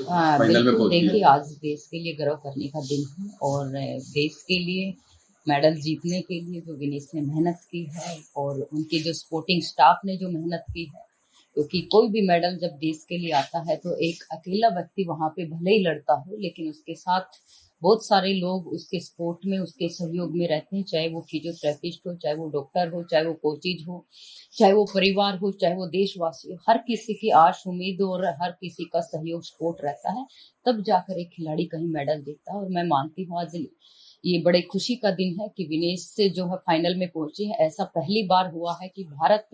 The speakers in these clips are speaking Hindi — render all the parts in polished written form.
फाइनल में बिल्कुल पहुंची है। देखिए, आज देश के लिए गर्व करने का दिन है और देश के लिए मेडल जीतने के लिए जो विनेश ने मेहनत की है और उनकी जो सपोर्टिंग स्टाफ ने जो मेहनत की है, क्योंकि कोई भी मेडल जब देश के लिए आता है तो एक अकेला व्यक्ति वहां पे भले ही लड़ता हो, लेकिन उसके साथ बहुत सारे लोग उसके सपोर्ट में, उसके सहयोग में रहते हैं, चाहे वो फिजियोथेरेपिस्ट हो, चाहे वो डॉक्टर हो, चाहे वो कोचिज हो, चाहे वो परिवार हो, चाहे वो देशवासी हो। हर किसी की आश उम्मीद और हर किसी का सहयोग सपोर्ट रहता है, तब जाकर एक खिलाड़ी कहीं मेडल जीतता है। और मैं मानती हूँ आज ये बड़े खुशी का दिन है कि विनेश से जो है फाइनल में पहुंची है। ऐसा पहली बार हुआ है कि भारत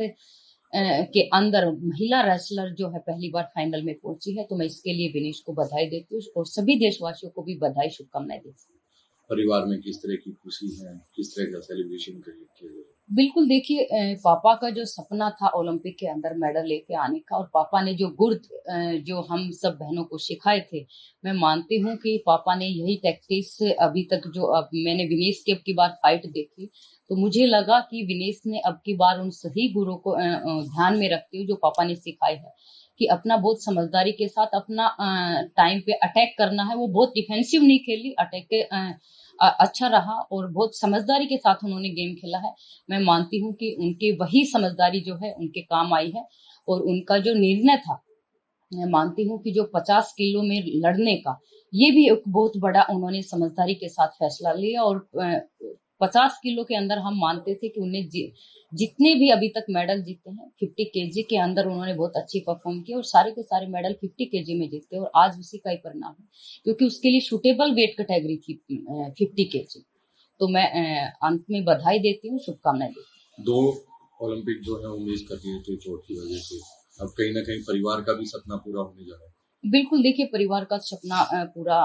के अंदर महिला रेसलर जो है पहली बार फाइनल में पहुंची है, तो मैं इसके लिए विनेश को बधाई देती हूँ और सभी देशवासियों को भी बधाई, शुभकामनाएं देती हूँ। परिवार में किस तरह की खुशी है, किस तरह का सेलिब्रेशन किया गया? बिल्कुल देखिए, पापा का जो सपना था ओलंपिक के अंदर मेडल लेके आने का, और पापा ने जो गुर जो हम सब बहनों को सिखाए थे, मैं मानती हूँ कि पापा ने यही टैक्टिक्स अभी तक, जो अब मैंने विनेश की अब की बार फाइट देखी, तो मुझे लगा कि विनेश ने अब की बार उन सही गुरु को ध्यान में रखते हुए जो पापा ने सिखाए है कि अपना बहुत समझदारी के साथ अपना टाइम पे अटैक करना है। वो बहुत डिफेंसिव नहीं खेली, अटैक के अच्छा रहा और बहुत समझदारी के साथ उन्होंने गेम खेला है। मैं मानती हूँ कि उनकी वही समझदारी जो है उनके काम आई है, और उनका जो निर्णय था, मैं मानती हूँ कि जो 50 किलो में लड़ने का, ये भी एक बहुत बड़ा उन्होंने समझदारी के साथ फैसला लिया। और 50 किलो के अंदर हम मानते थे कि उन्हें जितने भी अभी तक मेडल जीते हैं 50 केजी के अंदर उन्होंने बहुत अच्छी परफॉर्म की, और सारे के सारे मेडल 50 केजी में जीते, और आज उसी का ही परिणाम है, क्योंकि उसके लिए सुटेबल वेट कैटेगरी थी 50 केजी। तो मैं अंत में बधाई देती हूँ, शुभकामनाएं देती दो ओलंपिक जो है वो मिस कर दिए थे चोट की वजह से। अब कहीं ना कहीं परिवार का भी सपना पूरा होने जा रहा है। हूँ। बिल्कुल देखिए, परिवार का सपना पूरा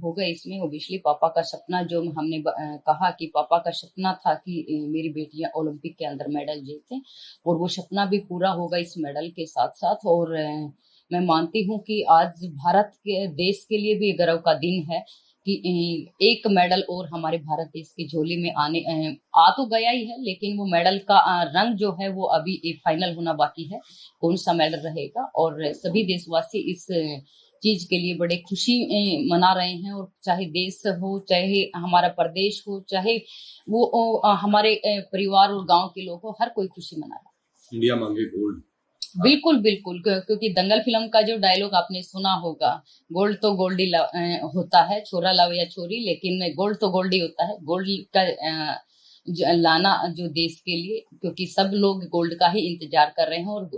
होगा इसमें। ओबियसली पापा का सपना, जो हमने कहा कि पापा का सपना था कि मेरी बेटियां ओलंपिक के अंदर मेडल जीतें, और वो सपना भी पूरा होगा इस मेडल के साथ साथ। और मैं मानती हूँ कि आज भारत के देश के लिए भी गर्व का दिन है कि एक मेडल और हमारे भारत देश की झोली में आ तो गया ही है, लेकिन वो मेडल का रंग जो है वो अभी फाइनल होना बाकी है, कौन सा मेडल रहेगा। और सभी देशवासी इस चीज के लिए बड़े खुशी मना रहे हैं, और चाहे देश हो, चाहे हमारा प्रदेश हो, चाहे वो हमारे परिवार और गांव के लोग हो, हर कोई खुशी मना रहा है। इंडिया मांगे गोल्ड। बिल्कुल बिल्कुल, क्योंकि दंगल फिल्म का जो डायलॉग आपने सुना होगा, गोल्ड तो गोल्ड ही होता है, छोरा लाओ या छोरी, लेकिन गोल्ड तो गोल्ड ही होता है। गोल्ड का लाना जो देश के लिए, क्योंकि सब लोग गोल्ड का ही इंतजार कर रहे हैं, और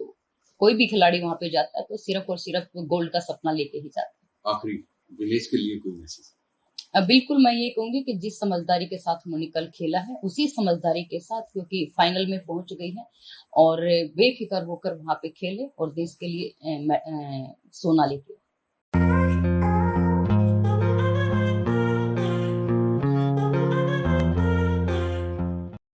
कोई भी खिलाड़ी वहां पे जाता है तो सिर्फ और सिर्फ गोल्ड का सपना लेके ही जाता है। आखिरी विनेश के लिए कोई मैसेज? अब बिल्कुल मैं ये कहूंगी कि जिस समझदारी के साथ उन्होंने कल खेला है, उसी समझदारी के साथ, क्योंकि फाइनल में पहुंच गई है, और बेफिक्र होकर वहां पे खेले और देश के लिए सोना लेके